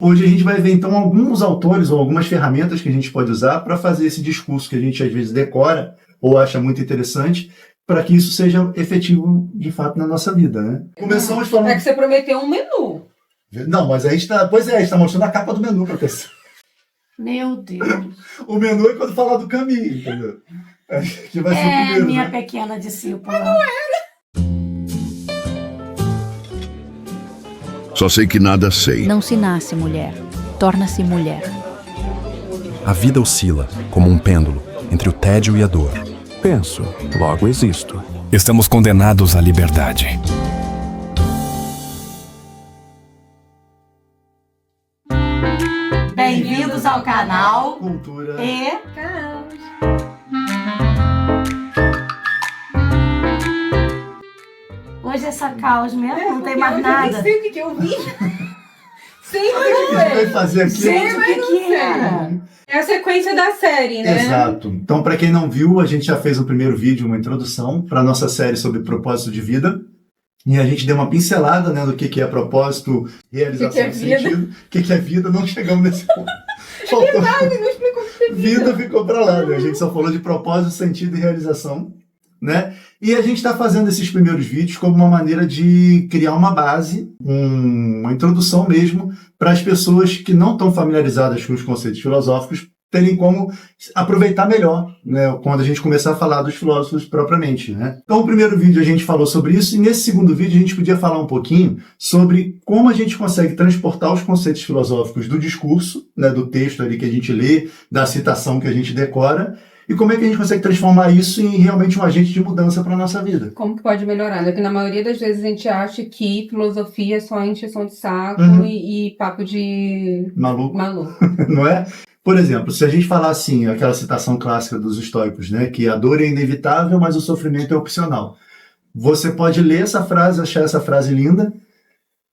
Hoje a gente vai ver, então, alguns autores ou algumas ferramentas que a gente pode usar para fazer esse discurso que a gente, às vezes, decora ou acha muito interessante, para que isso seja efetivo, de fato, na nossa vida, né? Começamos falando... É que você prometeu um menu. Não, mas a gente está... Pois é, a gente está mostrando a capa do menu para a pessoa. Meu Deus. O menu é quando falar do caminho, entendeu? Que vai ser o primeiro, minha né? pequena discípula. Só sei que nada sei. Não se nasce mulher, torna-se mulher. A vida oscila, como um pêndulo, entre o tédio e a dor. Penso, logo existo. Estamos condenados à liberdade. Bem-vindos ao canal Cultura. E... Hoje essa caos mesmo, não tem mais nada. Eu nem sei o que eu vi. Sei O que a gente vai fazer aqui? Gente, o que era? É a sequência da série, né? Exato. Então, para quem não viu, a gente já fez um primeiro vídeo, uma introdução para a nossa série sobre propósito de vida. E a gente deu uma pincelada, né, do que é propósito, realização de sentido. O que é vida, não chegamos nesse ponto. Faltou... Verdade, não explicou o que é vida. Vida ficou para lá, né? A gente só falou de propósito, sentido e realização, né? E a gente está fazendo esses primeiros vídeos como uma maneira de criar uma base, uma introdução mesmo, para as pessoas que não estão familiarizadas com os conceitos filosóficos terem como aproveitar melhor, né, quando a gente começar a falar dos filósofos propriamente, né? Então, o primeiro vídeo a gente falou sobre isso, e nesse segundo vídeo a gente podia falar um pouquinho sobre como a gente consegue transportar os conceitos filosóficos do discurso, né, do texto ali que a gente lê, da citação que a gente decora, e como é que a gente consegue transformar isso em realmente um agente de mudança para a nossa vida. Como que pode melhorar? Porque na maioria das vezes a gente acha que filosofia é só encheção de saco e papo de Maluco. Não é? Por exemplo, se a gente falar assim, aquela citação clássica dos estoicos, né, que a dor é inevitável, mas o sofrimento é opcional. Você pode ler essa frase, achar essa frase linda,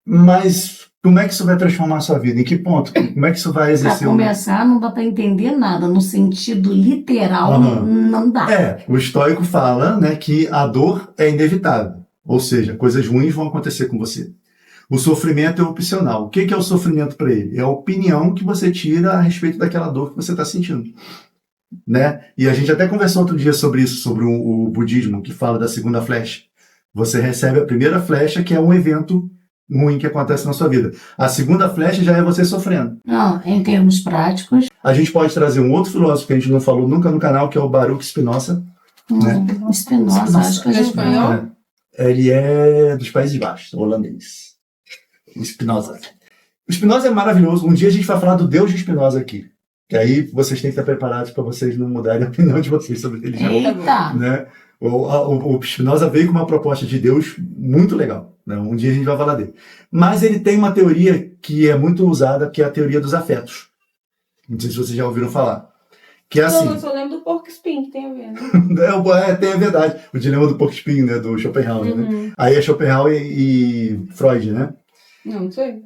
mas como é que isso vai transformar a sua vida? Em que ponto? Como é que isso vai exercer? Para começar, não dá para entender nada. No sentido literal, não dá. O estoico fala, né, que a dor é inevitável. Ou seja, coisas ruins vão acontecer com você. O sofrimento é opcional. O que é o sofrimento para ele? É a opinião que você tira a respeito daquela dor que você está sentindo. Né? E a gente até conversou outro dia sobre isso, sobre o budismo, que fala da segunda flecha. Você recebe a primeira flecha, que é um evento ruim que acontece na sua vida. A segunda flecha já é você sofrendo. Não, em termos práticos. A gente pode trazer um outro filósofo que a gente não falou nunca no canal, que é o Baruch Spinoza. Né? Spinoza, acho que a gente espanhol? Ele é dos Países Baixos, holandês. O Spinoza. O Spinoza é maravilhoso. Um dia a gente vai falar do Deus de Spinoza aqui. Que aí vocês têm que estar preparados para vocês não mudarem a opinião de vocês sobre religião. Eita! Né? O Spinoza veio com uma proposta de Deus muito legal. Né? Um dia a gente vai falar dele. Mas ele tem uma teoria que é muito usada, que é a teoria dos afetos. Não sei se vocês já ouviram falar. Que é assim... Não, eu só lembro do porco espinho, que tem a ver, né? Tem a verdade. O dilema do porco espinho, né? Do Schopenhauer, né? Aí é Schopenhauer e Freud, né? Não sei.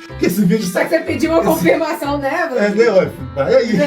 Porque esse vídeo... Só que você pediu uma confirmação, né? Vai aí.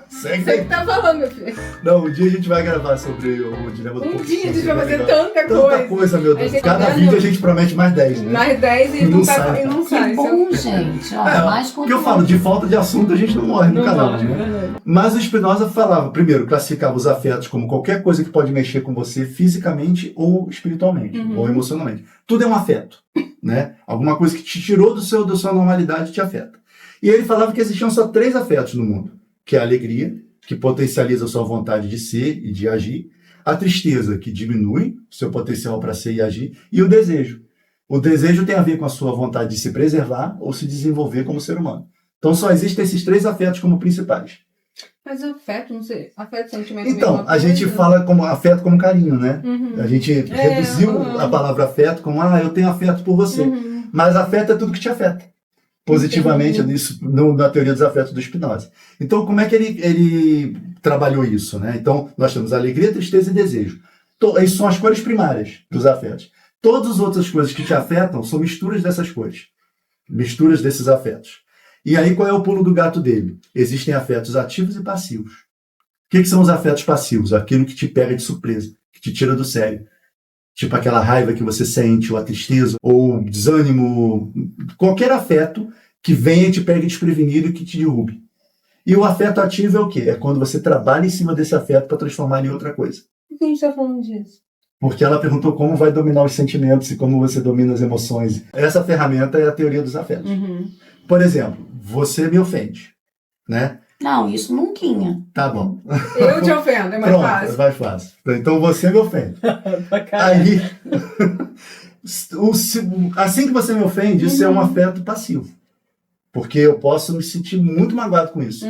Segue Você aí. que tá falando, meu filho. Não, um dia a gente vai gravar sobre o dilema do porco espinho. Um dia a gente vai fazer tanta coisa, meu Deus. gente Cada tá vídeo a gente promete mais 10, né? Mais 10 e não sai. Que bom, gente. Ó, mais porque eu falo, de falta de assunto a gente não morre no canal, morre, né? Mas o Spinoza falava, primeiro, classificava os afetos como qualquer coisa que pode mexer com você fisicamente ou espiritualmente, ou emocionalmente. Tudo é um afeto, né? Alguma coisa que te tirou da sua normalidade te afeta. E ele falava que existiam só 3 afetos no mundo, que é a alegria, que potencializa a sua vontade de ser e de agir, a tristeza, que diminui o seu potencial para ser e agir, e o desejo. O desejo tem a ver com a sua vontade de se preservar ou se desenvolver como ser humano. Então só existem esses 3 afetos como principais. Mas afeto, não sei. Afeto, sentimento. Então, a gente fala como afeto como carinho, né? A gente reduziu a palavra afeto como, eu tenho afeto por você. Mas afeto é tudo que te afeta. Positivamente, isso, na teoria dos afetos do Spinoza. Então, como é que ele trabalhou isso, né? Então, nós temos alegria, tristeza e desejo. Essas são as cores primárias dos afetos. Todas as outras coisas que te afetam são misturas dessas cores. Misturas desses afetos. E aí, qual é o pulo do gato dele? Existem afetos ativos e passivos. O que são os afetos passivos? Aquilo que te pega de surpresa, que te tira do sério. tipo aquela raiva que você sente, ou a tristeza, ou o desânimo, qualquer afeto que venha e te pegue desprevenido e que te derrube. E o afeto ativo é o quê? É quando você trabalha em cima desse afeto para transformar em outra coisa. Por que a gente tá falando disso? Porque ela perguntou como vai dominar os sentimentos e como você domina as emoções. Essa ferramenta é a teoria dos afetos. Por exemplo, você me ofende, né? Não, isso nunca. Tá bom. Eu te ofendo, é mais Pronto, fácil. é mais fácil. Então você me ofende. Aí, assim que você me ofende, isso é um afeto passivo. Porque eu posso me sentir muito magoado com isso.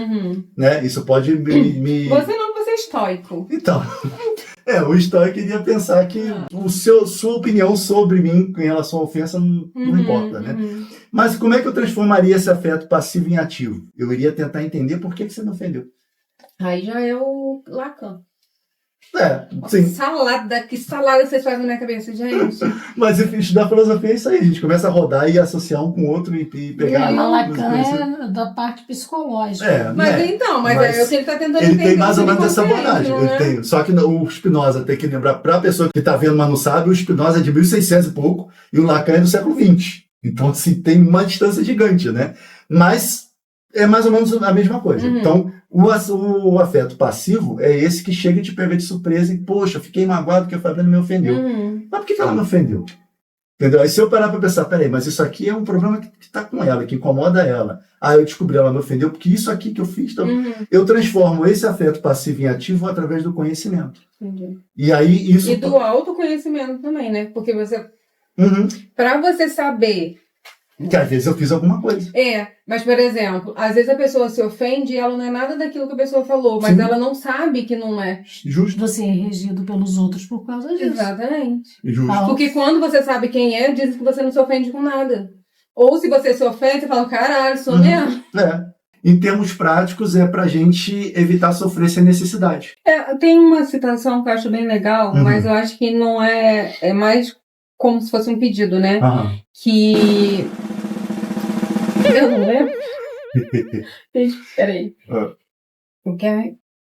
Né? Isso pode me... Você não, você é estoico. Então, o estoico iria pensar que sua opinião sobre mim em relação à ofensa não importa, né? Mas como é que eu transformaria esse afeto passivo em ativo? Eu iria tentar entender por que você me ofendeu. Aí já é o Lacan. Sim. Que salada vocês fazem na minha cabeça, gente? Mas estudar filosofia é isso aí, a gente começa a rodar e associar um com o outro e pegar... Mas Lacan é da parte psicológica. Mas é o que ele está tentando entender. Ele tem mais ou menos essa consciente, abordagem. não é? Só que o Spinoza tem que lembrar, para a pessoa que está vendo, mas não sabe, o Spinoza é de 1600 e pouco e o Lacan é do século XX. Então, assim, tem uma distância gigante, né? Mas é mais ou menos a mesma coisa. Então, o afeto passivo é esse que chega e te pega de surpresa e, poxa, fiquei magoado porque a Fabiana me ofendeu. Mas por que ela me ofendeu? Entendeu? Aí se eu parar para pensar, peraí, mas isso aqui é um problema que está com ela, que incomoda ela. Eu descobri, ela me ofendeu porque isso aqui que eu fiz. Então, eu transformo esse afeto passivo em ativo através do conhecimento. E aí isso... E do autoconhecimento também, né? Porque você... Para você saber... Que às vezes eu fiz alguma coisa. Mas, por exemplo, às vezes a pessoa se ofende e ela não é nada daquilo que a pessoa falou, mas ela não sabe que não é. Justo. Você é regido pelos outros por causa disso. Exatamente. Justo. Porque quando você sabe quem é, diz que você não se ofende com nada. Ou se você se ofende, você fala, caralho, sou mesmo. Em termos práticos, é pra gente evitar sofrer sem necessidade. Tem uma citação que eu acho bem legal, mas eu acho que não é... É mais como se fosse um pedido, né? Que... Eu não lembro. Peraí.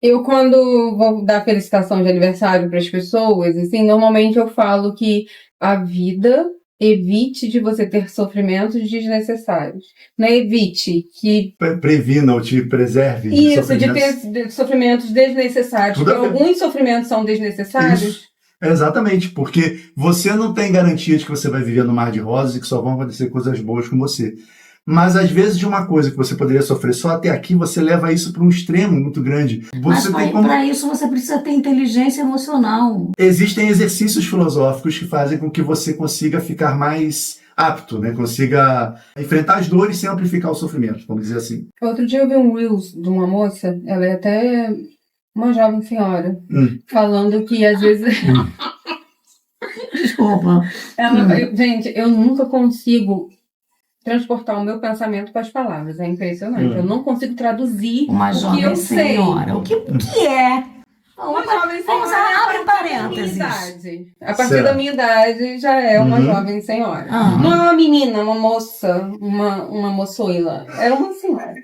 Eu, quando vou dar felicitação de aniversário para as pessoas, assim, normalmente eu falo que a vida evite de você ter sofrimentos desnecessários. Não é evite que... Previna ou te preserve. Isso, de ter sofrimentos desnecessários. Porque alguns sofrimentos são desnecessários. Isso. Exatamente, porque você não tem garantia de que você vai viver no mar de rosas e que só vão acontecer coisas boas com você. Mas às vezes de uma coisa que você poderia sofrer só até aqui, você leva isso para um extremo muito grande. Para isso você precisa ter inteligência emocional. Existem exercícios filosóficos que fazem com que você consiga ficar mais apto, né? Consiga enfrentar as dores sem amplificar o sofrimento, vamos dizer assim. Outro dia eu vi um Reels de uma moça, ela é até uma jovem senhora, falando que às vezes... Desculpa. Gente, eu nunca consigo transportar o meu pensamento para as palavras. É impressionante. Eu não consigo traduzir uma o que eu senhora. sei. O que é? Uma jovem senhora. Abre parênteses. A partir da minha idade já é uma jovem senhora. Não é uma menina, uma moça, uma moçoila. É uma senhora.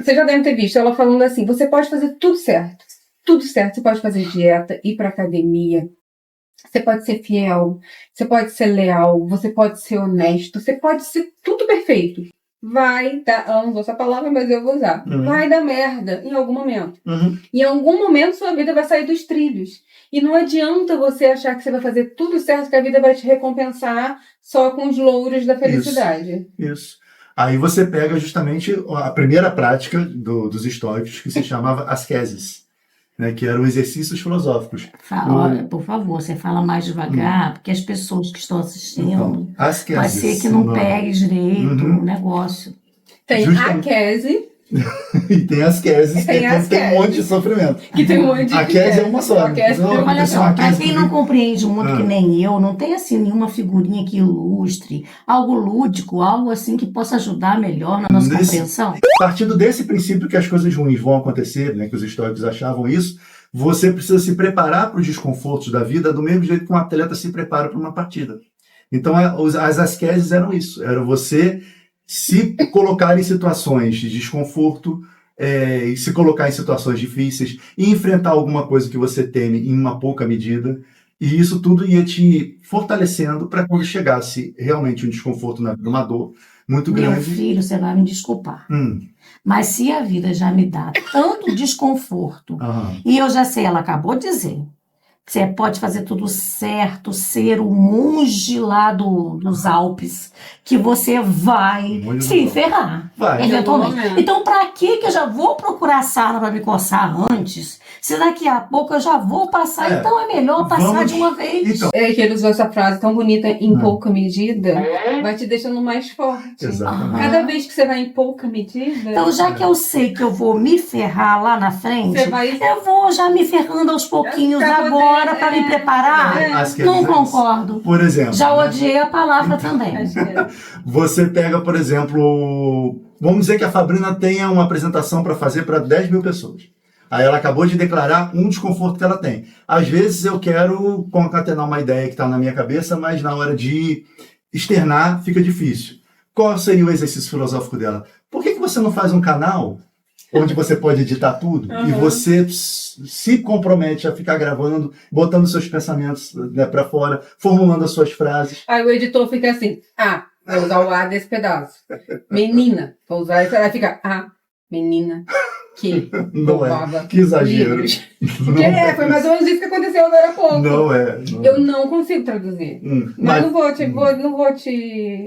Você já deve ter visto ela falando assim, você pode fazer tudo certo. Tudo certo. Você pode fazer dieta, ir para academia. Você pode ser fiel, você pode ser leal, você pode ser honesto, você pode ser tudo perfeito. Vai dar, eu não vou essa palavra, mas eu vou usar. Vai dar merda em algum momento. Em algum momento sua vida vai sair dos trilhos. E não adianta você achar que você vai fazer tudo certo, que a vida vai te recompensar só com os louros da felicidade. Isso. Aí você pega justamente a primeira prática dos estoicos, que se chamava ascesis. Né, que eram exercícios filosóficos. Olha, por favor, você fala mais devagar, porque as pessoas que estão assistindo, pode ser que não pegue direito o negócio. Tem ascese. E tem ascesis, que tem um monte de sofrimento. Que tem um monte de... A ascese é uma só. Olha só, para quem não compreende muito que nem eu, não tem assim nenhuma figurinha que ilustre, algo lúdico, algo assim que possa ajudar melhor na nossa compreensão? Partindo desse princípio que as coisas ruins vão acontecer, né, que os estoicos achavam isso, você precisa se preparar para os desconfortos da vida do mesmo jeito que um atleta se prepara para uma partida. Então as asceses eram isso, era você se colocar em situações de desconforto, e se colocar em situações difíceis, e enfrentar alguma coisa que você teme em uma pouca medida, E isso tudo ia te fortalecendo para quando chegasse realmente um desconforto, uma dor muito grande. Meu filho, você vai me desculpar. Mas se a vida já me dá tanto desconforto, e eu já sei, ela acabou de dizer, você pode fazer tudo certo, ser o monge lá dos Alpes, que você vai se ferrar, eventualmente. Então, pra que eu já vou procurar sarna para me coçar antes, se daqui a pouco eu já vou passar? Então é melhor passar de uma vez. Então. É que ele usou essa frase tão bonita, em pouca medida, vai te deixando mais forte. Exatamente. Cada vez que você vai em pouca medida... Então, já que eu sei que eu vou me ferrar lá na frente, eu vou já me ferrando aos pouquinhos agora para me preparar. Não concordo. Por exemplo. Já odiei a palavra também. Você pega, por exemplo, vamos dizer que a Fabrina tenha uma apresentação para fazer para 10 mil pessoas. Aí ela acabou de declarar um desconforto que ela tem. Às vezes eu quero concatenar uma ideia que está na minha cabeça, mas na hora de externar fica difícil. Qual seria o exercício filosófico dela? Por que você não faz um canal onde você pode editar tudo e você se compromete a ficar gravando, botando seus pensamentos, né, para fora, formulando as suas frases? Aí o editor fica assim, vai usar o A desse pedaço. Menina, vou usar esse, aí fica, menina, que roubava. Que exagero. Foi mais ou menos isso que aconteceu agora há pouco. Não é. Eu não consigo traduzir. Mas não vou te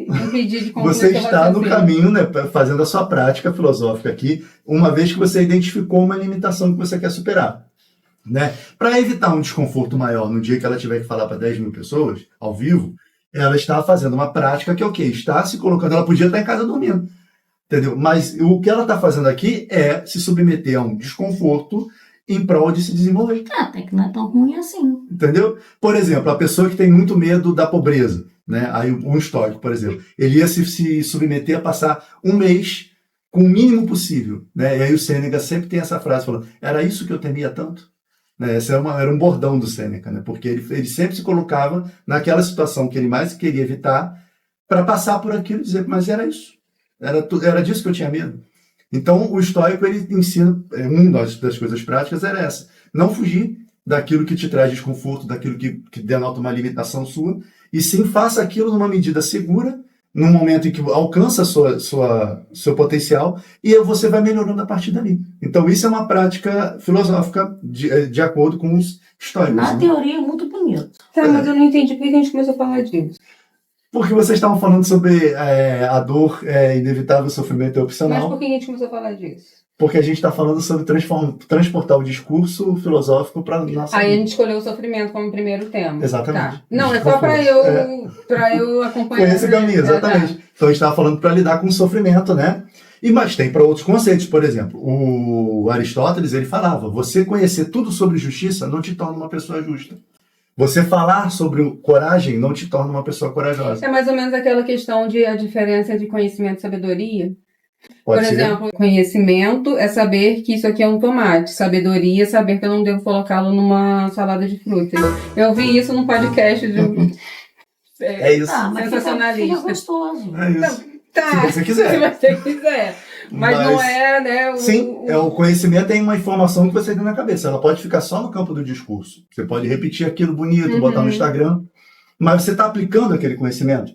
impedir de concluir. Você está no caminho, né, fazendo a sua prática filosófica aqui, uma vez que você identificou uma limitação que você quer superar. Né? Para evitar um desconforto maior no dia que ela tiver que falar para 10 mil pessoas, ao vivo, ela está fazendo uma prática que é o quê? Está se colocando, ela podia estar em casa dormindo. Entendeu? Mas o que ela está fazendo aqui é se submeter a um desconforto em prol de se desenvolver. Até que não é tão ruim assim. Entendeu? Por exemplo, a pessoa que tem muito medo da pobreza, né? Aí um estoico, por exemplo, ele ia se submeter a passar um mês com o mínimo possível, né? E aí o Sêneca sempre tem essa frase falando, era isso que eu temia tanto? Né? Esse era um bordão do Sêneca, né? Porque ele sempre se colocava naquela situação que ele mais queria evitar para passar por aquilo e dizer, mas era isso. Era disso que eu tinha medo. Então, o estoico, ele ensina, uma das coisas práticas era essa. Não fugir daquilo que te traz desconforto, daquilo que denota uma limitação sua, e sim faça aquilo numa medida segura, num momento em que alcança seu potencial, e você vai melhorando a partir dali. Então, isso é uma prática filosófica de acordo com os estoicos. Na teoria é muito bonito. Tá, mas eu não entendi por que a gente começou a falar disso. Porque vocês estavam falando sobre a dor inevitável, o sofrimento é opcional. Mas por que a gente começou a falar disso? Porque a gente está falando sobre transportar o discurso filosófico para a nossa vida. Aí a gente escolheu o sofrimento como primeiro tema. Exatamente. Tá. Não, é só para eu acompanhar. Foi esse caminho, exatamente. Então a gente estava falando para lidar com o sofrimento, né? Mas tem para outros conceitos. Por exemplo, o Aristóteles, ele falava, você conhecer tudo sobre justiça não te torna uma pessoa justa. Você falar sobre coragem não te torna uma pessoa corajosa. É mais ou menos aquela questão de a diferença de conhecimento e sabedoria. Por exemplo, conhecimento é saber que isso aqui é um tomate. Sabedoria é saber que eu não devo colocá-lo numa salada de frutas. Eu vi isso num podcast de... É isso. Mas sensacionalista. fica gostoso. É isso. Tá. Se você quiser. Se você quiser. Mas não é, né? Sim, o conhecimento é uma informação que você tem na cabeça. Ela pode ficar só no campo do discurso. Você pode repetir aquilo bonito, botar no Instagram, mas você está aplicando aquele conhecimento.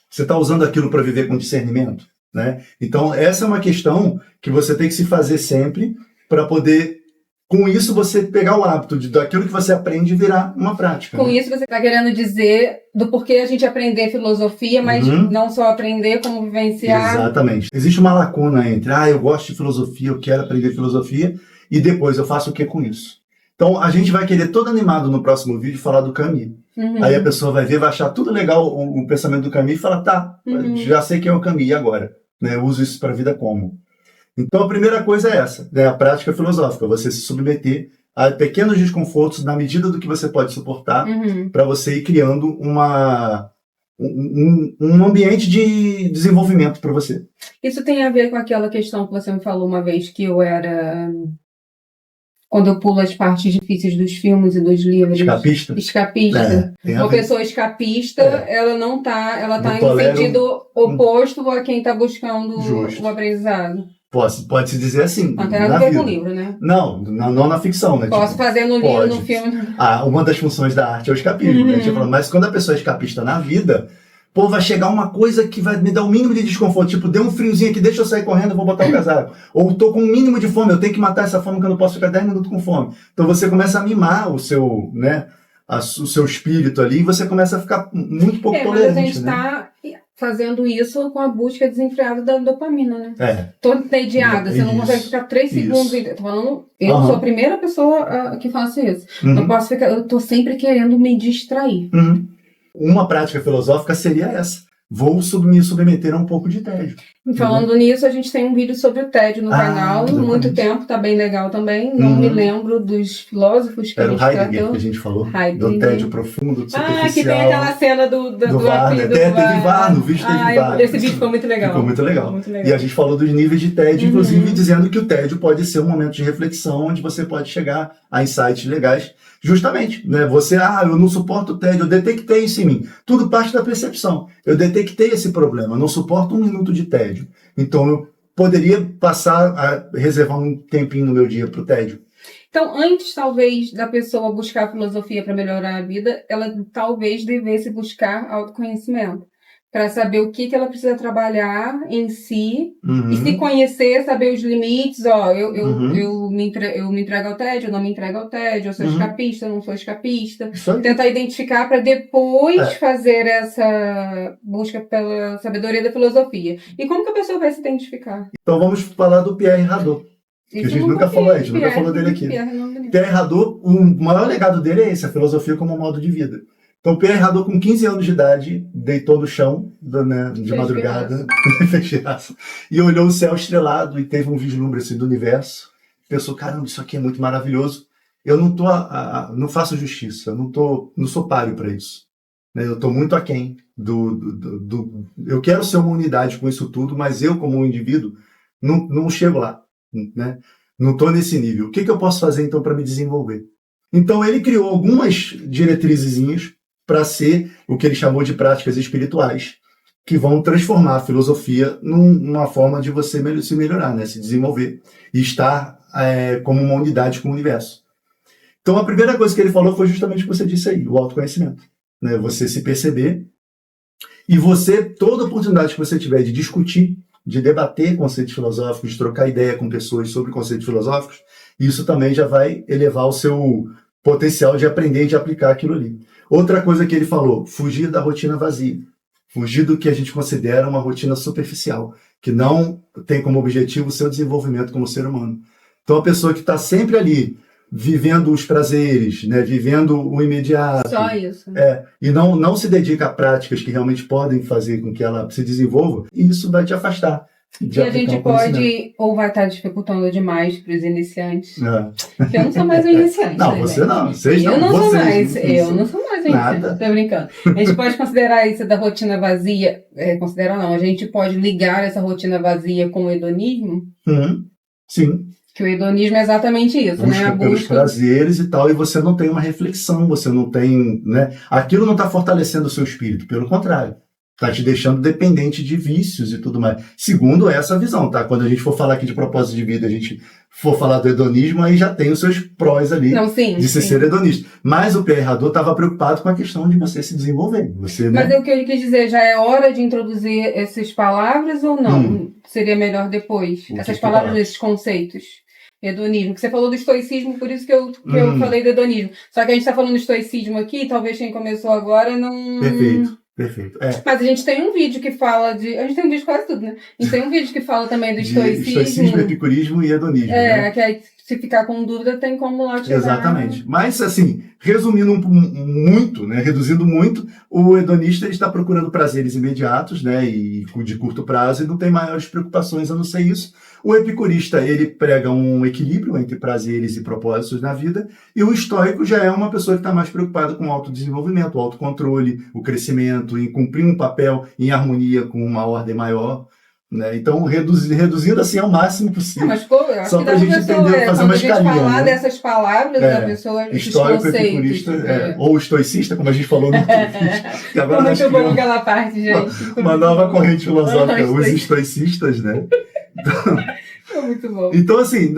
Você está usando aquilo para viver com discernimento, né? Então, essa é uma questão que você tem que se fazer sempre para poder, com isso, você pegar o hábito daquilo que você aprende e virar uma prática. Com isso, você está querendo dizer do porquê a gente aprender filosofia, mas não só aprender, como vivenciar. Exatamente. Existe uma lacuna entre, eu gosto de filosofia, eu quero aprender filosofia, e depois eu faço o que com isso? Então, a gente vai querer todo animado no próximo vídeo falar do Camus. Aí a pessoa vai ver, vai achar tudo legal o pensamento do Camus e falar, já sei quem é o Camus, e agora? Né, eu uso isso para a vida como? Então, a primeira coisa é essa, né, a prática filosófica, você se submeter a pequenos desconfortos na medida do que você pode suportar para você ir criando um ambiente de desenvolvimento para você. Isso tem a ver com aquela questão que você me falou uma vez, que eu era... Quando eu pulo as partes difíceis dos filmes e dos livros. Escapista. Uma pessoa escapista, ela não tá, ela tá em sentido oposto a quem está buscando o aprendizado. Pode-se dizer assim. Não tem nada a ver com o livro, né? Não na ficção, né? Posso fazer no livro, no filme. Uma das funções da arte é o escapismo, né? Mas quando a pessoa é escapista na vida, pô, vai chegar uma coisa que vai me dar o mínimo de desconforto. Tipo, deu um friozinho aqui, deixa eu sair correndo, eu vou botar o casaco. Ou tô com um mínimo de fome, eu tenho que matar essa fome, que eu não posso ficar 10 minutos com fome. Então você começa a mimar o seu, né, o seu espírito ali, e você começa a ficar muito pouco tolerante. Mas a gente tá fazendo isso com a busca desenfreada da dopamina, né? Tô entediada, você não consegue ficar 3 segundos. Tô falando, eu sou a primeira pessoa que faço isso. Não posso ficar, eu tô sempre querendo me distrair. Uma prática filosófica seria essa. Vou me submeter a um pouco de tédio. Falando nisso, a gente tem um vídeo sobre o tédio no canal. Há muito tempo, tá bem legal também. Não me lembro dos filósofos que era a gente Heidegger tratou. Que a gente falou. Do tédio profundo, do superficial. Que tem aquela cena do VAR, né? Teve VAR, no vídeo teve VAR. Esse vídeo ficou muito legal. Ficou muito legal. E a gente falou dos níveis de tédio, inclusive dizendo que o tédio pode ser um momento de reflexão onde você pode chegar a insights legais. Justamente, né? Você, eu não suporto o tédio, eu detectei isso em mim. Tudo parte da percepção. Eu detectei esse problema, eu não suporto 1 minuto de tédio. Então eu poderia passar a reservar um tempinho no meu dia para o tédio. Então, antes, talvez, da pessoa buscar a filosofia para melhorar a vida, ela talvez devesse buscar autoconhecimento. Para saber o que ela precisa trabalhar em si e se conhecer, saber os limites. Eu me entrego ao tédio, eu não me entrego ao tédio, eu sou escapista, eu não sou escapista. Tentar identificar para depois fazer essa busca pela sabedoria da filosofia. E como que a pessoa vai se identificar? Então vamos falar do Pierre Hadot. Que a gente nunca falou, nunca falou dele aqui. Pierre Hadot, o maior legado dele é esse, a filosofia como modo de vida. Então, Pierre Hadot, com 15 anos de idade, deitou no chão, de madrugada, e olhou o céu estrelado e teve um vislumbre assim, do universo. Pensou, caramba, isso aqui é muito maravilhoso. Eu não não faço justiça, eu não sou páreo para isso. Eu estou muito aquém eu quero ser uma unidade com isso tudo, mas eu, como um indivíduo, não chego lá. Né? Não estou nesse nível. O que eu posso fazer, então, para me desenvolver? Então, ele criou algumas diretrizezinhas para ser o que ele chamou de práticas espirituais, que vão transformar a filosofia numa forma de você se melhorar, né? Se desenvolver e estar como uma unidade com o universo. Então, a primeira coisa que ele falou foi justamente o que você disse aí, o autoconhecimento. Né? Você se perceber e toda oportunidade que você tiver de discutir, de debater conceitos filosóficos, de trocar ideia com pessoas sobre conceitos filosóficos, isso também já vai elevar o seu potencial de aprender e de aplicar aquilo ali. Outra coisa que ele falou, fugir da rotina vazia. Fugir do que a gente considera uma rotina superficial, que não tem como objetivo o seu desenvolvimento como ser humano. Então, a pessoa que está sempre ali, vivendo os prazeres, né, vivendo o imediato. Só isso. E não se dedica a práticas que realmente podem fazer com que ela se desenvolva, e isso vai te afastar. E a gente pode, ou vai estar dificultando demais para os iniciantes. Porque eu não sou mais um iniciante. Não, você não. Vocês não. Eu não sou mais um iniciante. Nada. Tô brincando. A gente pode considerar isso da rotina vazia. Considerar não. A gente pode ligar essa rotina vazia com o hedonismo? Sim. Que o hedonismo é exatamente isso, né? A busca pelos prazeres e tal, e você não tem uma reflexão, você não tem, né? Aquilo não está fortalecendo o seu espírito, pelo contrário. Está te deixando dependente de vícios e tudo mais. Segundo essa visão, tá? Quando a gente for falar aqui de propósito de vida, a gente for falar do hedonismo, aí já tem os seus prós ali de ser hedonista. Mas o Pierre Hadot estava preocupado com a questão de você se desenvolver. Mas o que eu quis dizer, já é hora de introduzir essas palavras ou não? Seria melhor depois? Essas palavras, esses conceitos? Hedonismo, que você falou do estoicismo, por isso que eu falei do hedonismo. Só que a gente está falando do estoicismo aqui, talvez quem começou agora não... Perfeito. Mas a gente tem um vídeo que fala de... A gente tem um vídeo de quase tudo, né? A gente tem um vídeo que fala também do estoicismo. Estoicismo, epicurismo e hedonismo. Né? Que aí, se ficar com dúvida, tem como lá tirar. Exatamente. Mas, assim, resumindo muito, né? Reduzindo muito, o hedonista está procurando prazeres imediatos, né? E de curto prazo, e não tem maiores preocupações a não ser isso. O epicurista, ele prega um equilíbrio entre prazeres e propósitos na vida, e o estoico já é uma pessoa que está mais preocupada com o autodesenvolvimento, o autocontrole, o crescimento, em cumprir um papel em harmonia com uma ordem maior, né? Então, reduzindo assim ao máximo possível. Mas, acho só para a gente entender, fazer uma escalinha. Falar dessas palavras da pessoa, estoico, epicurista, ou estoicista, como a gente falou no vídeo. Agora muito bom aquela parte, gente. Uma nova corrente filosófica, os estoicistas, né? Muito bom. Então, assim,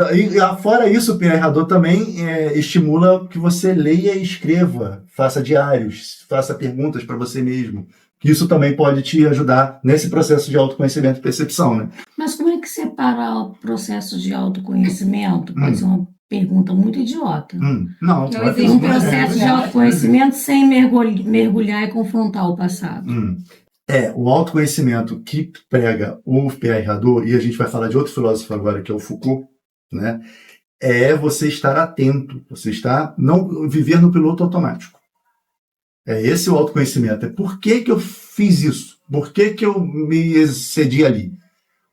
fora isso, o Pierre Hadot também estimula que você leia e escreva, faça diários, faça perguntas para você mesmo. Isso também pode te ajudar nesse processo de autoconhecimento e percepção, né? Mas como é que separa o processo de autoconhecimento? Pode ser uma pergunta muito idiota. Não existe um processo de autoconhecimento sem mergulhar e confrontar o passado. O autoconhecimento que prega o Pierre Hadot, e a gente vai falar de outro filósofo agora, que é o Foucault, né? É você estar atento, você não viver no piloto automático. É esse o autoconhecimento. É por que eu fiz isso? Por que eu me excedi ali?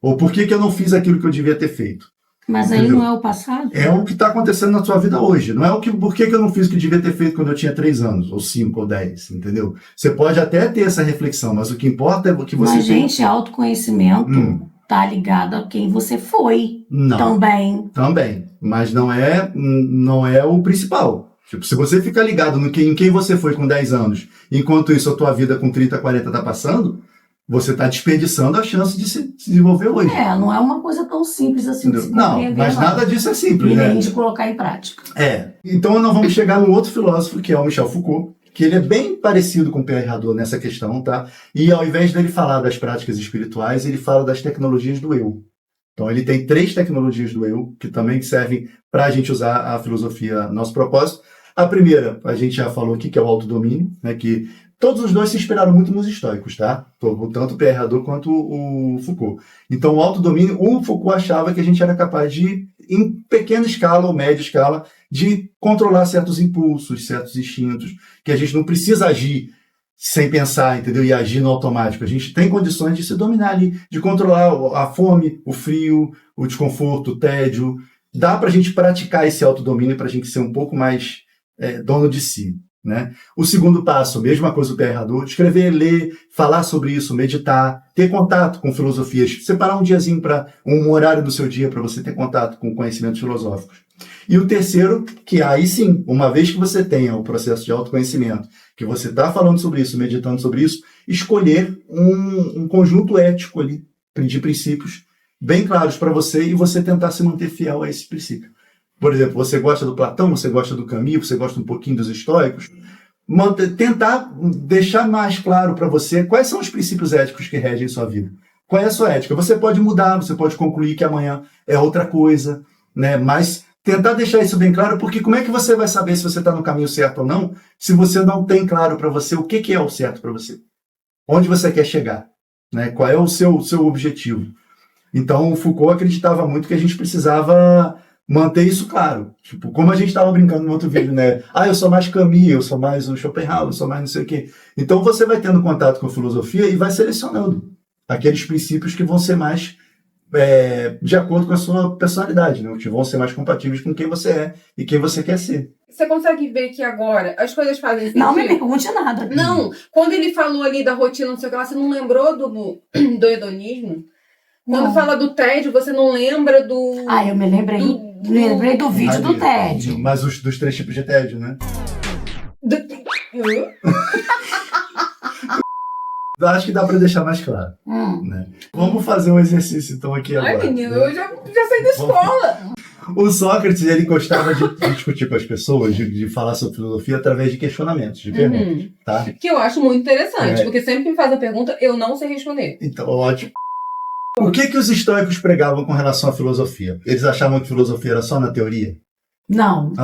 Ou por que eu não fiz aquilo que eu devia ter feito? Mas aí não é o passado? É o que está acontecendo na sua vida hoje. Não é por que eu não fiz o que eu devia ter feito quando eu tinha 3 anos, ou 5, ou 10, entendeu? Você pode até ter essa reflexão, mas o que importa é o que você... Mas, gente, autoconhecimento está ligado a quem você foi. Não. Também. Mas não é o principal. Tipo, se você ficar ligado em quem você foi com 10 anos, enquanto isso a tua vida com 30, 40 está passando, você está desperdiçando a chance de se desenvolver hoje. Não é uma coisa tão simples assim de se compreender. Não, mas nada disso é simples, e né? nem de colocar em prática. Então nós vamos chegar no outro filósofo, que é o Michel Foucault, que ele é bem parecido com o Pierre Hadot nessa questão, tá? E ao invés dele falar das práticas espirituais, ele fala das tecnologias do eu. Então ele tem 3 tecnologias do eu, que também servem para a gente usar a filosofia a nosso propósito. A primeira, a gente já falou aqui, que é o autodomínio, né, que todos os dois se inspiraram muito nos estoicos, tá? Tanto o Pierre Hadot quanto o Foucault. Então, o autodomínio, o Foucault achava que a gente era capaz de, em pequena escala ou média escala, de controlar certos impulsos, certos instintos, que a gente não precisa agir sem pensar, entendeu? E agir no automático. A gente tem condições de se dominar ali, de controlar a fome, o frio, o desconforto, o tédio. Dá pra gente praticar esse autodomínio pra gente ser um pouco mais dono de si, né? O segundo passo, mesma coisa do Pierre Hadot, escrever, ler, falar sobre isso, meditar, ter contato com filosofias, separar um diazinho para um horário do seu dia para você ter contato com conhecimentos filosóficos. E o terceiro, que aí sim, uma vez que você tenha o processo de autoconhecimento, que você está falando sobre isso, meditando sobre isso, escolher um conjunto ético ali, de princípios bem claros para você e você tentar se manter fiel a esse princípio. Por exemplo, você gosta do Platão, você gosta do Camus, você gosta um pouquinho dos estoicos, tentar deixar mais claro para você quais são os princípios éticos que regem sua vida. Qual é a sua ética? Você pode mudar, você pode concluir que amanhã é outra coisa, né? Mas tentar deixar isso bem claro, porque como é que você vai saber se você está no caminho certo ou não, se você não tem claro para você o que é o certo para você? Onde você quer chegar? Né? Qual é o seu objetivo? Então, o Foucault acreditava muito que a gente precisava manter isso claro. Tipo, como a gente estava brincando no outro vídeo, né? Eu sou mais Camus, eu sou mais o Schopenhauer, eu sou mais não sei o quê. Então você vai tendo contato com a filosofia e vai selecionando aqueles princípios que vão ser mais de acordo com a sua personalidade, né? Que vão ser mais compatíveis com quem você é e quem você quer ser. Você consegue ver que agora as coisas fazem sentido? Não me pergunte nada. Não. Quando ele falou ali da rotina, não sei o que lá, você não lembrou do hedonismo? Quando fala do tédio, você não lembra do... eu me lembrei. Lembrei do vídeo do tédio. Mas dos 3 tipos de tédio, né? Acho que dá para deixar mais claro. Né? Vamos fazer um exercício então aqui agora. Menino, eu já saí da escola. O Sócrates, ele gostava de discutir com as pessoas, de falar sobre filosofia através de questionamentos, de perguntas. Tá? Que eu acho muito interessante, porque sempre que me faz a pergunta, eu não sei responder. Então, ótimo. O que os estoicos pregavam com relação à filosofia? Eles achavam que filosofia era só na teoria? Não.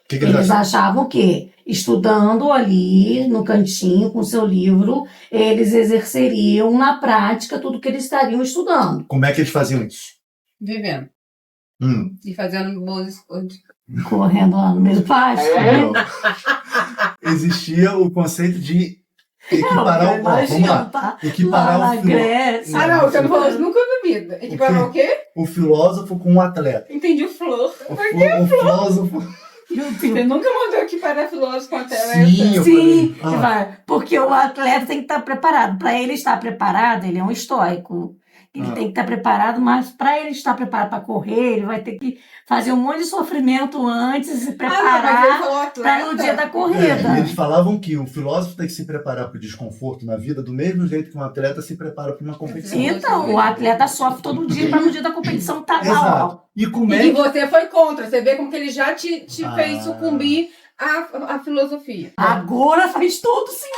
Que eles achavam que, estudando ali no cantinho com seu livro, eles exerceriam na prática tudo que eles estariam estudando. Como é que eles faziam isso? Vivendo. E fazendo boas escolhas. Correndo lá no meio do pátio. Existia o conceito de equiparar equiparar o filósofo. Não, você não falou isso nunca na vida. Equiparar o quê? O filósofo com o atleta. Entendi o flor. O filósofo. Você nunca mandou equiparar filósofo com atleta? Sim. Porque o atleta tem que estar preparado. Para ele estar preparado, ele é um estoico. Ele tem que estar preparado, mas para ele estar preparado para correr, ele vai ter que fazer um monte de sofrimento antes e se preparar para no dia da corrida. Eles falavam que o filósofo tem que se preparar para o desconforto na vida do mesmo jeito que um atleta se prepara para uma competição. Então, o atleta sofre todo dia para no dia da competição estar Exato. E você foi contra. Você vê como que ele já te fez sucumbir à filosofia. Agora faz todo sentido.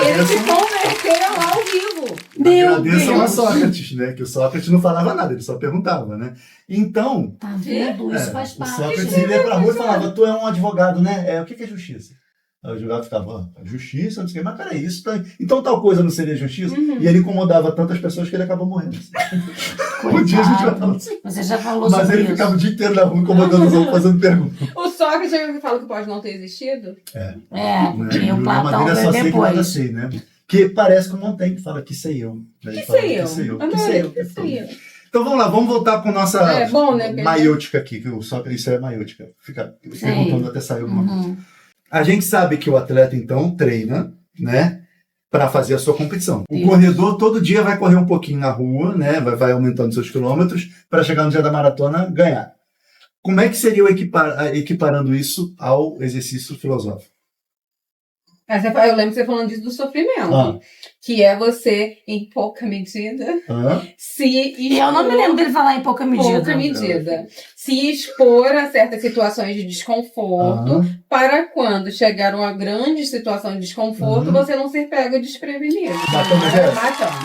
Ele se converteu ao vivo. Agradeçam a Sócrates, né? Que o Sócrates não falava nada, ele só perguntava, né? Então... Tá vendo? Isso faz parte. O Sócrates ia pra rua e falava, tu é um advogado, né? O que é justiça? Aí o advogado ficava, justiça, não sei o que, mas peraí, isso tá... Então tal coisa não seria justiça? E ele incomodava tantas pessoas que ele acabou morrendo. Um dia a gente vai falar assim. Você já falou mas ele ficava o dia inteiro na rua incomodando os outros, fazendo perguntas. O Sócrates já falou que pode não ter existido? E o Platão veio só sei que nada depois. sei, né? Que parece que o Montaigne que fala que sei eu. Que sei eu. Então vamos lá, vamos voltar com nossa né, maiútica aqui, que o Sócrates isso é maiútica. Fica perguntando até sair alguma coisa. A gente sabe que o atleta, então, treina, né, para fazer a sua competição. O corredor todo dia vai correr um pouquinho na rua, né, vai aumentando seus quilômetros para chegar no dia da maratona ganhar. Como é que seria equiparando isso ao exercício filosófico? Eu lembro que você falando disso do sofrimento. Que é você, em pouca medida, se expor... E eu não me lembro dele falar em pouca medida. Se expor a certas situações de desconforto, para quando chegar uma grande situação de desconforto, você não ser pego desprevenido. Batão.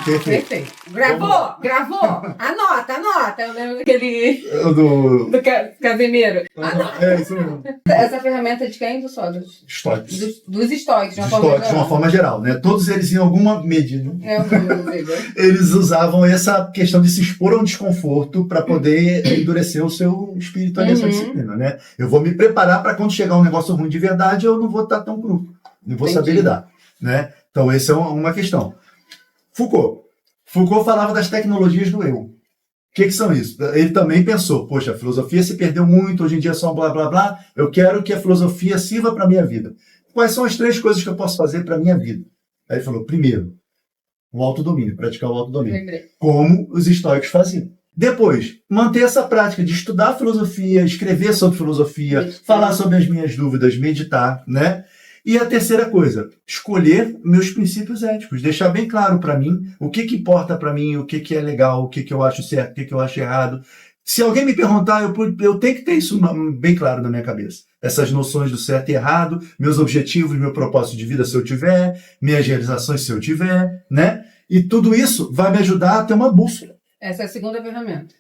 Perfeito. Gravou. Anota. Eu lembro daquele... do Casemiro. Isso mesmo. Essa ferramenta de quem? Do Sócrates? Estoicos. Dos estoicos, de uma forma geral, né? Todos eles, em alguma medida, eles usavam essa questão de se expor a um desconforto para poder endurecer o seu espírito ali, essa disciplina, né? Eu vou me preparar para quando chegar um negócio ruim de verdade, eu não vou estar tão cru. Não vou saber lidar, né? Então, essa é uma questão. Foucault falava das tecnologias do eu. O que são isso? Ele também pensou, poxa, a filosofia se perdeu muito, hoje em dia é só um blá, blá, blá, eu quero que a filosofia sirva para a minha vida. Quais são as 3 coisas que eu posso fazer para a minha vida? Aí ele falou, primeiro, o autodomínio, praticar o autodomínio. Como os estoicos faziam. Depois, manter essa prática de estudar filosofia, escrever sobre filosofia, falar sobre as minhas dúvidas, meditar, né? E a terceira coisa, escolher meus princípios éticos, deixar bem claro para mim o que importa para mim, o que é legal, o que eu acho certo, o que eu acho errado. Se alguém me perguntar, eu tenho que ter isso bem claro na minha cabeça. Essas noções do certo e errado, meus objetivos, meu propósito de vida se eu tiver, minhas realizações se eu tiver, né? E tudo isso vai me ajudar a ter uma bússola. Essa é a segunda ferramenta.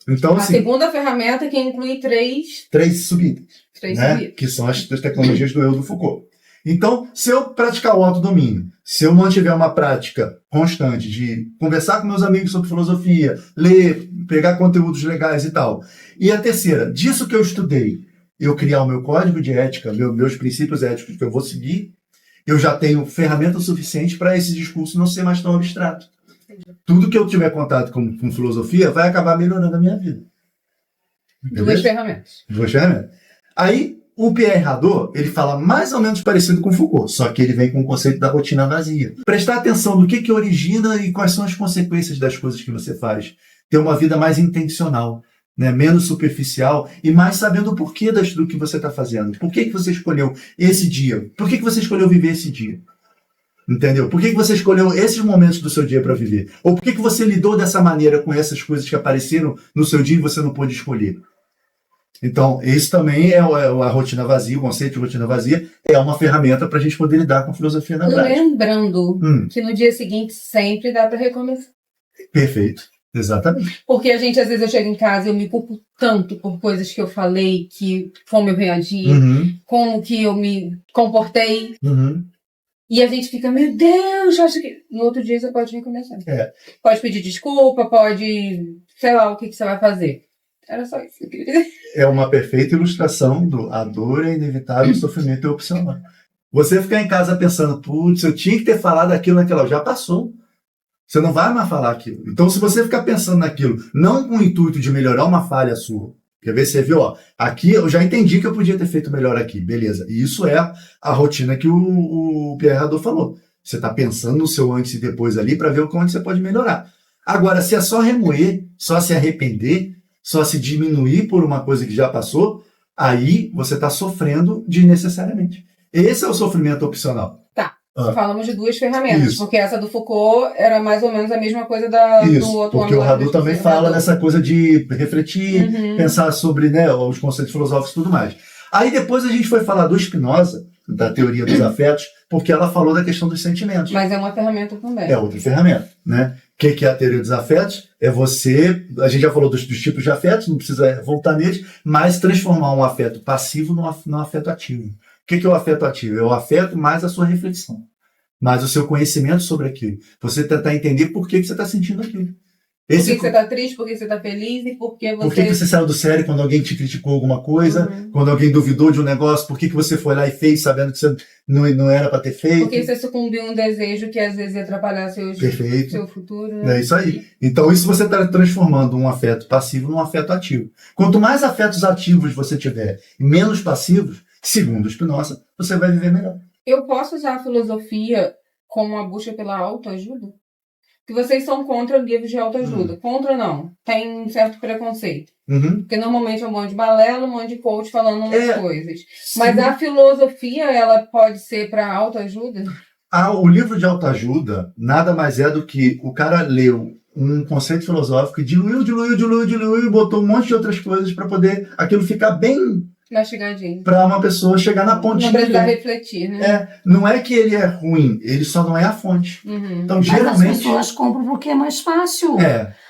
Então, a segunda ferramenta que inclui 3 subidas. Que são as tecnologias do eu do Foucault. Então, se eu praticar o autodomínio, se eu mantiver uma prática constante de conversar com meus amigos sobre filosofia, ler, pegar conteúdos legais e tal, e a terceira, disso que eu estudei, eu criar o meu código de ética, meus princípios éticos que eu vou seguir, eu já tenho ferramenta suficiente para esse discurso não ser mais tão abstrato. Tudo que eu tiver contato com filosofia vai acabar melhorando a minha vida. Duas ferramentas. Aí, o Pierre Hadot, ele fala mais ou menos parecido com Foucault, só que ele vem com o conceito da rotina vazia. Prestar atenção no que origina e quais são as consequências das coisas que você faz. Ter uma vida mais intencional, né? Menos superficial e mais sabendo o porquê do que você está fazendo. Por que você escolheu esse dia? Por que você escolheu viver esse dia? Entendeu? Por que você escolheu esses momentos do seu dia para viver? Ou por que você lidou dessa maneira com essas coisas que apareceram no seu dia e você não pôde escolher? Então, isso também é a rotina vazia, o conceito de rotina vazia é uma ferramenta para a gente poder lidar com a filosofia na prática. Lembrando que no dia seguinte sempre dá para recomeçar. Perfeito, exatamente. Porque às vezes eu chego em casa e eu me culpo tanto por coisas que eu falei, como eu reagi, como que eu me comportei. E a gente fica, meu Deus, acho que... No outro dia você pode recomeçar. Pode pedir desculpa, pode... Sei lá o que você vai fazer. Era só isso que eu queria dizer. É uma perfeita ilustração do a dor é inevitável, o sofrimento é opcional. Você ficar em casa pensando, putz, eu tinha que ter falado aquilo naquela hora, já passou. Você não vai mais falar aquilo. Então, se você ficar pensando naquilo, não com o intuito de melhorar uma falha sua, quer ver, você viu, aqui eu já entendi que eu podia ter feito melhor aqui, beleza. E isso é a rotina que o Pierre Hadot falou. Você está pensando no seu antes e depois ali para ver onde você pode melhorar. Agora, se é só remoer, só se arrepender, só se diminuir por uma coisa que já passou, aí você está sofrendo desnecessariamente. Esse é o sofrimento opcional. Tá. Falamos de 2 ferramentas, porque essa do Foucault era mais ou menos a mesma coisa do outro. Porque o Hadou também fala dessa coisa de refletir, pensar sobre, né, os conceitos filosóficos e tudo mais. Aí depois a gente foi falar do Spinoza, da teoria dos afetos, porque ela falou da questão dos sentimentos. Mas é uma ferramenta também. É outra ferramenta, né? O que é a teoria dos afetos? É você... A gente já falou dos tipos de afetos, não precisa voltar neles, mas transformar um afeto passivo num afeto ativo. O que é o afeto ativo? É o afeto mais a sua reflexão, mais o seu conhecimento sobre aquilo. Você tentar entender por que você está sentindo aquilo. Por que você está triste, por que você está feliz e por que você... Por que você saiu do sério quando alguém te criticou alguma coisa, quando alguém duvidou de um negócio, por que você foi lá e fez sabendo que você não era para ter feito. Por que você sucumbiu a um desejo que às vezes ia atrapalhar seu futuro. Né? É isso aí. Então isso você está transformando um afeto passivo num afeto ativo. Quanto mais afetos ativos você tiver e menos passivos, segundo Spinoza, você vai viver melhor. Eu posso usar a filosofia como uma busca pela autoajuda? Que vocês são contra livros de autoajuda. Contra não. Tem um certo preconceito. Porque normalmente é um monte de balela, um monte de coach falando umas coisas. Sim. Mas a filosofia, ela pode ser para autoajuda? O livro de autoajuda nada mais é do que o cara leu um conceito filosófico e diluiu e botou um monte de outras coisas para poder aquilo ficar bem... mastigadinho. Para uma pessoa chegar na ponte. Não precisa refletir, né? Não é que ele é ruim, ele só não é a fonte. Então, geralmente... Mas as pessoas compram porque é mais fácil.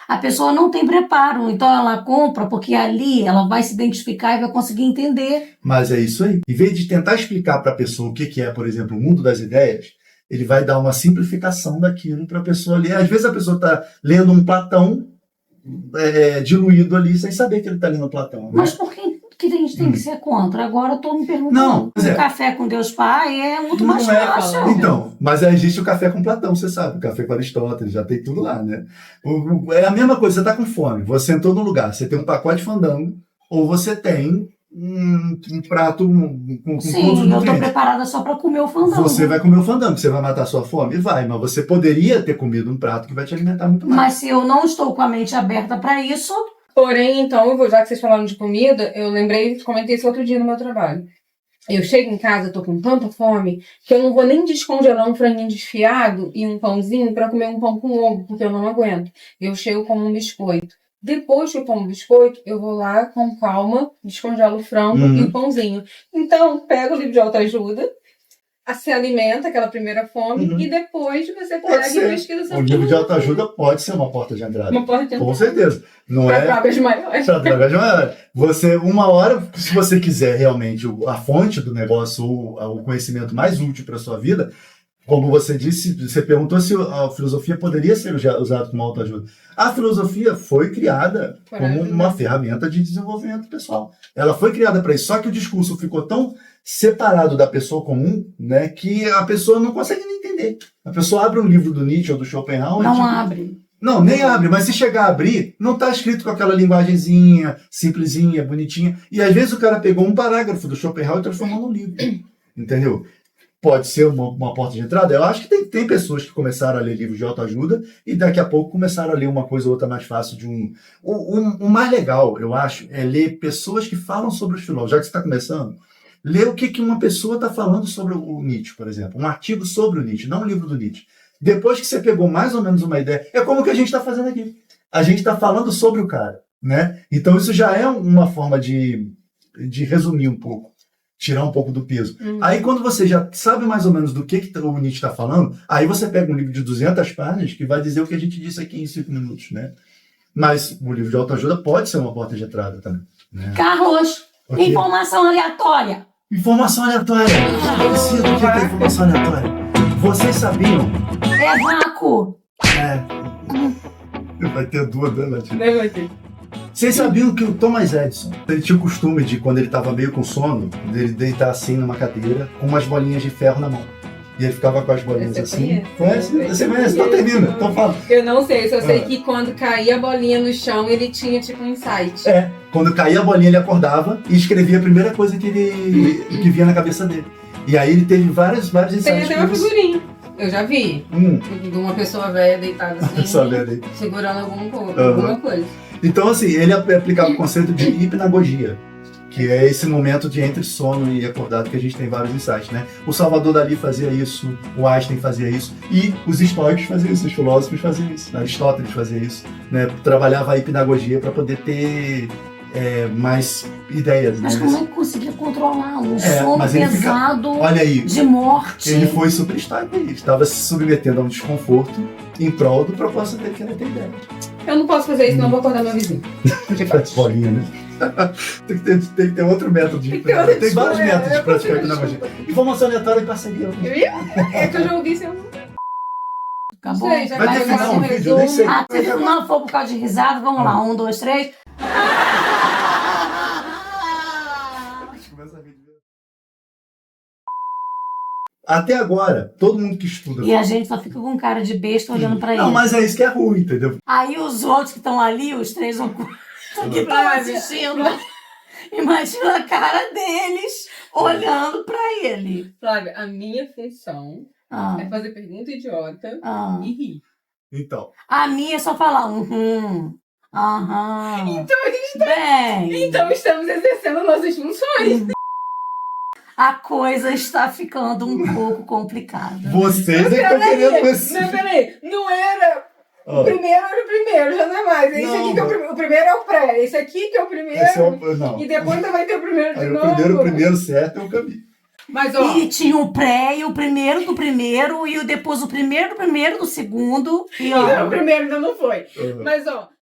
A pessoa não tem preparo, então ela compra porque ali ela vai se identificar e vai conseguir entender. Mas é isso aí. Em vez de tentar explicar para a pessoa o que é, por exemplo, o mundo das ideias, ele vai dar uma simplificação daquilo para a pessoa ler. Às vezes a pessoa está lendo um Platão diluído ali, sem saber que ele está lendo Platão. Mas por que a gente tem que ser contra? Agora eu estou me perguntando. O café com Deus Pai é muito mais fácil. Então, mas existe o café com Platão, você sabe. O café com Aristóteles, já tem tudo lá, né? É a mesma coisa, você está com fome. Você entrou num lugar, você tem um pacote de fandango, ou você tem um prato com Sim, eu estou preparada só para comer o fandango. Você vai comer o fandango, você vai matar a sua fome? Vai, mas você poderia ter comido um prato que vai te alimentar muito mais. Mas se eu não estou com a mente aberta para isso... Porém, então, já que vocês falaram de comida, eu comentei isso outro dia no meu trabalho. Eu chego em casa, tô com tanta fome, que eu não vou nem descongelar um franguinho desfiado e um pãozinho para comer um pão com ovo, porque eu não aguento. Eu chego como um biscoito. Depois que eu como biscoito, eu vou lá com calma, descongelo o frango e o pãozinho. Então, pego o livro de autoajuda, se alimenta, aquela primeira fome, e depois você pega e pesquisa sobre o livro de autoajuda pode ser uma porta de entrada. Uma porta de entrada. Com certeza. Não pra drogas maiores. Para drogas maiores. Você, uma hora, se você quiser realmente a fonte do negócio ou o conhecimento mais útil para a sua vida, como você disse, você perguntou se a filosofia poderia ser usada como autoajuda. A filosofia foi criada como uma ferramenta de desenvolvimento pessoal. Ela foi criada para isso, só que o discurso ficou tão separado da pessoa comum, né, que a pessoa não consegue nem entender. A pessoa abre um livro do Nietzsche ou do Schopenhauer... Não abre. Não, nem abre, mas se chegar a abrir, não está escrito com aquela linguagenzinha, simplesinha, bonitinha. E às vezes o cara pegou um parágrafo do Schopenhauer e transformou num livro. Entendeu? Pode ser uma porta de entrada. Eu acho que tem pessoas que começaram a ler livros de autoajuda e daqui a pouco começaram a ler uma coisa ou outra mais fácil de um... O mais legal, eu acho, é ler pessoas que falam sobre os filósofos. Já que você está começando, ler o que uma pessoa está falando sobre o Nietzsche, por exemplo. Um artigo sobre o Nietzsche, não um livro do Nietzsche. Depois que você pegou mais ou menos uma ideia, é como o que a gente está fazendo aqui. A gente está falando sobre o cara, né? Então isso já é uma forma de resumir um pouco, tirar um pouco do peso. Aí quando você já sabe mais ou menos do que o Nietzsche está falando, aí você pega um livro de 200 páginas que vai dizer o que a gente disse aqui em 5 minutos, né? Mas o livro de autoajuda pode ser uma porta de entrada também. Né? Carlos, informação aleatória. Informação aleatória. Eu sei do que é informação aleatória. Vocês sabiam? É vácuo. Vai ter duas, né, Latina? Vai ter. Vocês sabiam que o Thomas Edison, ele tinha o costume de, quando ele estava meio com sono, dele deitar assim numa cadeira com umas bolinhas de ferro na mão. E ele ficava com as bolinhas assim. Conhece? Você conhece? Então termina. Então fala. Eu não sei, eu só sei que quando caía a bolinha no chão, ele tinha tipo um insight. Quando caía a bolinha, ele acordava e escrevia a primeira coisa que via na cabeça dele. E aí ele teve vários insights. Tem até uma figurinha. Eu já vi. De uma pessoa velha deitada assim, segurando alguma coisa. Então, assim, ele aplicava o conceito de hipnagogia, que é esse momento de entre sono e acordado que a gente tem vários insights, né? O Salvador Dalí fazia isso, o Einstein fazia isso, e os estoicos faziam isso, os filósofos faziam isso, Aristóteles fazia isso, né? Trabalhava a hipnagogia para poder ter mais ideias. Mas né? como é que conseguia controlar um sono pesado olha aí, de morte? Ele foi super estoico aí, estava se submetendo a um desconforto em prol do propósito dele, que era ter ideia. Eu não posso fazer isso, não vou acordar meu vizinho. Faz bolinha, né? tem que ter outro método de hipnagogia. Tem vários métodos de praticar hipnagogia. Informação aleatória e parceria. É que eu já ouvi isso. Acabou? Sei, já vai ter final um vídeo, nem sei. Se não for por causa de risada, vamos lá. 1, 2, 3. Até agora, todo mundo que estuda... E a gente só fica com cara de besta olhando pra ele. Não, mas é isso que é ruim, entendeu? Aí os outros que estão ali, os 3 ou 4 que estão assistindo, imagina a cara deles olhando pra ele. Flávia, a minha função é fazer pergunta idiota e rir. Então. A minha é só falar aham. Então estamos exercendo nossas funções. A coisa está ficando um pouco complicada. Vocês é que estão querendo você. Não, peraí. Não era... O primeiro era o primeiro, já não é mais. Esse aqui que é o primeiro. O primeiro é o pré. Esse aqui que é o primeiro. Não. E depois ainda vai ter o primeiro de O novo. primeiro certo é o caminho. Mas, ó... E tinha o pré e o primeiro do primeiro e depois o primeiro do primeiro do segundo. E, ó, o primeiro ainda não foi. Mas, ó...